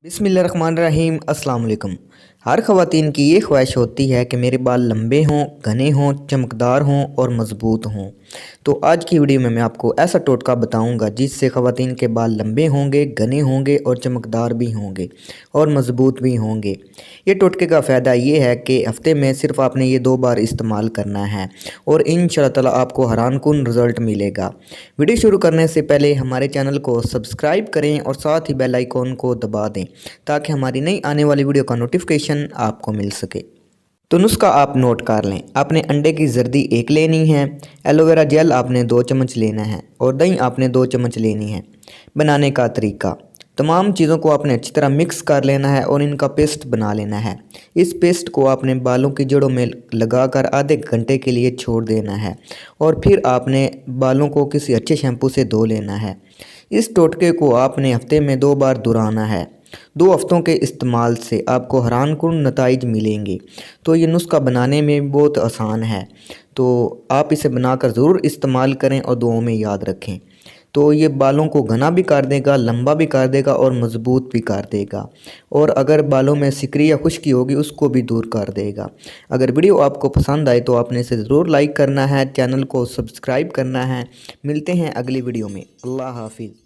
बिस्मिल्लाहिर्रहमानिर्रहीम अस्सलाम वालेकुम। हर ख़वातीन की ये ख्वाहिश होती है कि मेरे बाल लंबे हों, घने हों, चमकदार हों और मज़बूत हों। तो आज की वीडियो में मैं आपको ऐसा टोटका बताऊंगा जिससे ख़वातीन के बाल लंबे होंगे, घने होंगे और चमकदार भी होंगे और मज़बूत भी होंगे। ये टोटके का फ़ायदा ये है कि हफ़्ते में सिर्फ आपने ये 2 बार इस्तेमाल करना है और इंशाअल्लाह ताला आपको हैरानकुन रिज़ल्ट मिलेगा। वीडियो शुरू करने से पहले हमारे चैनल को सब्सक्राइब करें और साथ ही बेल आइकॉन को दबा दें ताकि हमारी नई आने वाली वीडियो का नोटिफिकेशन आपको मिल सके। तो नुस्खा आप नोट कर लें। आपने अंडे की जर्दी 1 लेनी है, एलोवेरा जेल आपने 2 चम्मच लेना है और दही आपने 2 चम्मच लेनी है। बनाने का तरीका, तमाम चीज़ों को आपने अच्छी तरह मिक्स कर लेना है और इनका पेस्ट बना लेना है। इस पेस्ट को आपने बालों की जड़ों में लगाकर आधे घंटे के लिए छोड़ देना है और फिर आपने बालों को किसी अच्छे शैम्पू से धो लेना है। इस टोटके को आपने हफ्ते में 2 बार दोहराना है। 2 हफ्तों के इस्तेमाल से आपको हैरानकुन नताइज मिलेंगे। तो ये नुस्खा बनाने में बहुत आसान है, तो आप इसे बनाकर ज़रूर इस्तेमाल करें और दुआओं में याद रखें। तो ये बालों को घना भी कर देगा, लंबा भी कर देगा और मज़बूत भी कर देगा, और अगर बालों में सिकरी या खुश्की होगी उसको भी दूर कर देगा। अगर वीडियो आपको पसंद आए तो आपने इसे ज़रूर लाइक करना है, चैनल को सब्सक्राइब करना है। मिलते हैं अगली वीडियो में। अल्लाह हाफिज़।